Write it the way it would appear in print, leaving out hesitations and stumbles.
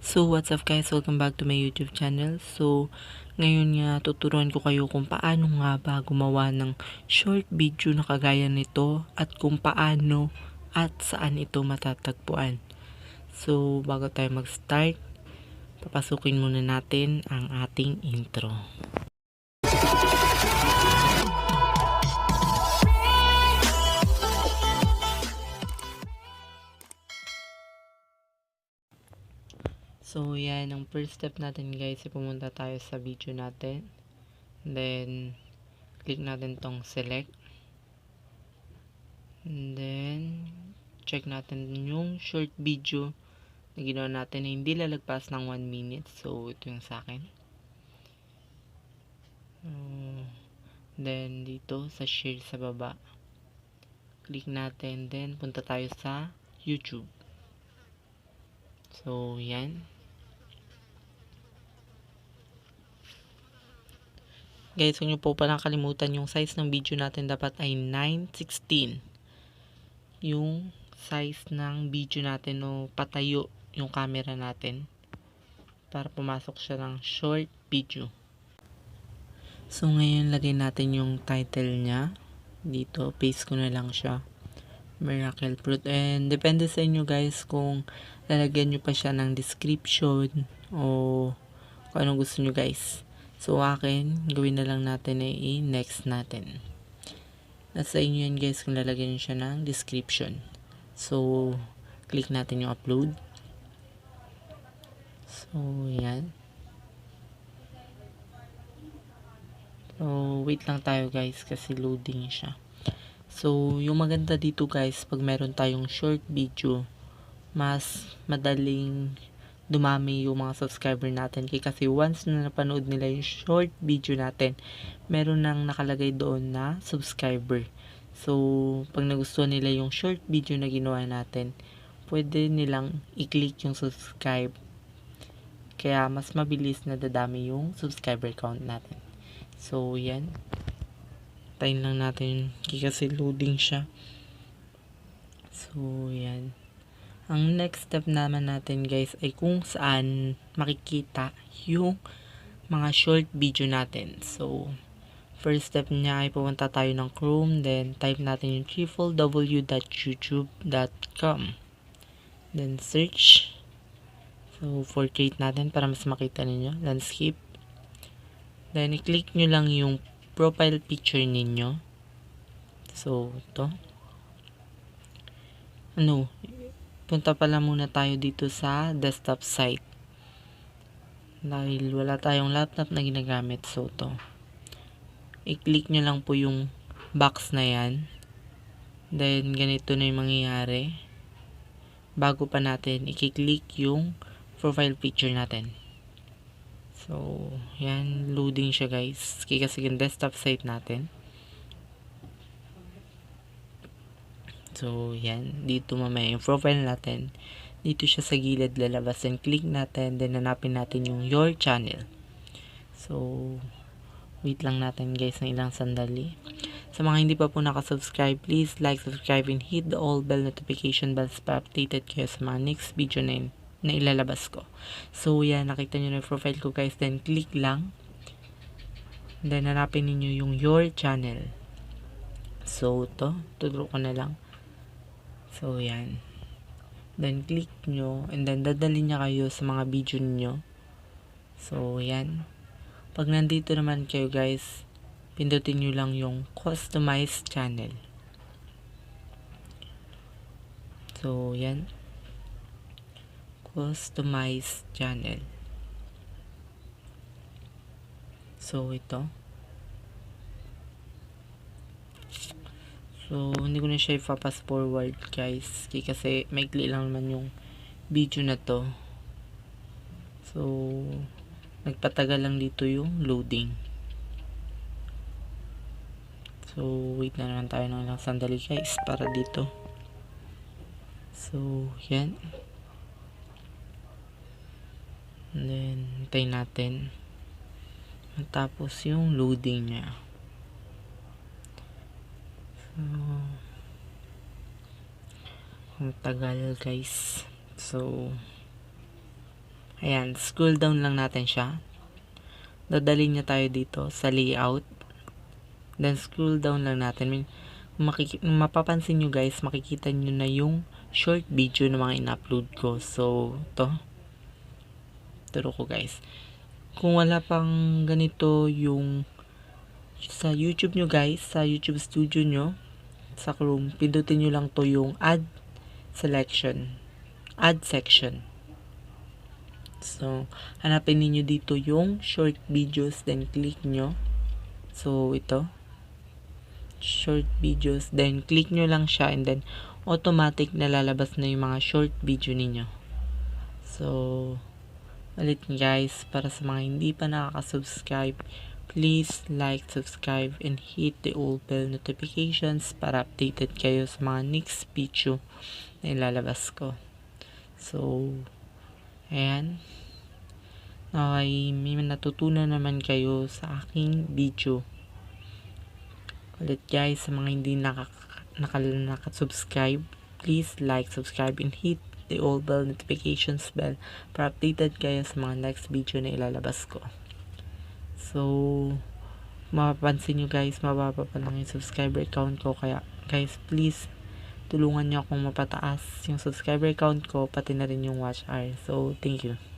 So, what's up guys? Welcome back to my YouTube channel. So, ngayon nga tuturuan ko kayo kung paano nga ba gumawa ng short video na kagaya nito at kung paano at saan ito matatagpuan. So, bago tayo mag-start, papasukin muna natin ang ating intro. So, yan. Ang first step natin guys, pumunta tayo sa video natin. Then, click natin tong select. And then, check natin yung short video na ginawa natin na hindi lalagpas ng 1 minute. So, ito yung sa akin. Then, dito sa share sa baba, click natin. Then, punta tayo sa YouTube. So, yan. Guys, huwag nyo po palang kalimutan yung size ng video natin dapat ay 9:16. Yung size ng video natin o patayo yung camera natin para pumasok siya ng short video. So, ngayon lagay natin yung title niya. Dito, paste ko na lang siya. Miracle Fruit. And depende sa inyo guys kung lalagyan nyo pa siya ng description o kung anong gusto nyo guys. So, akin, gawin na lang natin ay i-next natin. Nasa inyo yan guys kung lalagyan nyo siya ng description. So, click natin yung upload. So, yan. So, wait lang tayo guys kasi loading siya. So, yung maganda dito guys, pag meron tayong short video, mas madaling dumami yung mga subscriber natin. Kasi once na napanood nila yung short video natin, meron nang nakalagay doon na subscriber. So, pag nagustuhan nila yung short video na ginawa natin, pwede nilang i-click yung subscribe. Kaya mas mabilis na dadami yung subscriber count natin. So, yan. Tayin lang natin kasi loading siya. So, yan. Ang next step naman natin guys ay kung saan makikita yung mga short video natin. So, first step niya ay pumunta tayo ng Chrome, then type natin yung www.youtube.com. Then search. So, portrait natin para mas makita ninyo. Landscape. Then, i-click nyo lang yung profile picture ninyo. So, ito. Punta pala muna tayo dito sa desktop site. Dahil wala tayong laptop na ginagamit. So, ito. I-click nyo lang po yung box na yan. Then, ganito na yung mangyayari. Bago pa natin, i-click yung profile picture natin. So, yan. Loading siya guys. Kasi yung desktop site natin. So, yan. Dito mamaya yung profile natin. Dito siya sa gilid lalabas. Then, click natin. Then, hanapin natin yung your channel. So, wait lang natin guys ng ilang sandali. Sa mga hindi pa po nakasubscribe, please like, subscribe, and hit the all bell notification bells para updated kayo sa mga next video na ilalabas ko. So, yan. Nakita nyo na yung profile ko guys. Then, click lang. Then, hanapin ninyo yung your channel. So, tuturo ko na lang. So, yan. Then, click nyo. And then, dadalhin niya kayo sa mga video niyo. So, yan. Pag nandito naman kayo, guys, pindutin nyo lang yung customize channel. So, yan. Customize channel. So, ito. So, hindi ko na siya ipapass forward guys. Kasi maikli lang naman yung video na to. So, nagpatagal lang dito yung loading. So, wait na naman tayo ng ilang sandali guys para dito. So, yan. And then, hintayin natin. Tapos yung loading niya. Ang tagal guys. So, Ayan, scroll down lang natin siya. Dadalhin niya tayo dito sa layout. Then scroll down lang natin. Mapapansin nyo guys, makikita nyo na yung short video na mga in-upload ko. So, turo ko guys. Kung wala pang ganito yung sa YouTube nyo guys, sa YouTube Studio nyo, sa Chrome, pindutin nyo lang to yung add section. So, hanapin niyo dito yung short videos, then click nyo. So, ito. Short videos, then click nyo lang siya, and then automatic na lalabas na yung mga short video ninyo. So, ulit guys, para sa mga hindi pa nakaka-subscribe, please like, subscribe, and hit the all bell notifications para updated kayo sa mga next video na ilalabas ko. So, ayan. Okay, may natutunan naman kayo sa aking video. Ulit guys, sa mga hindi nakasubscribe, please like, subscribe, and hit the all bell notifications bell para updated kayo sa mga next video na ilalabas ko. So, mapapansin nyo guys, mababa pa lang yung subscriber count ko. Kaya guys, please tulungan nyo akong mapataas yung subscriber count ko, pati na rin yung watch hour. So, thank you.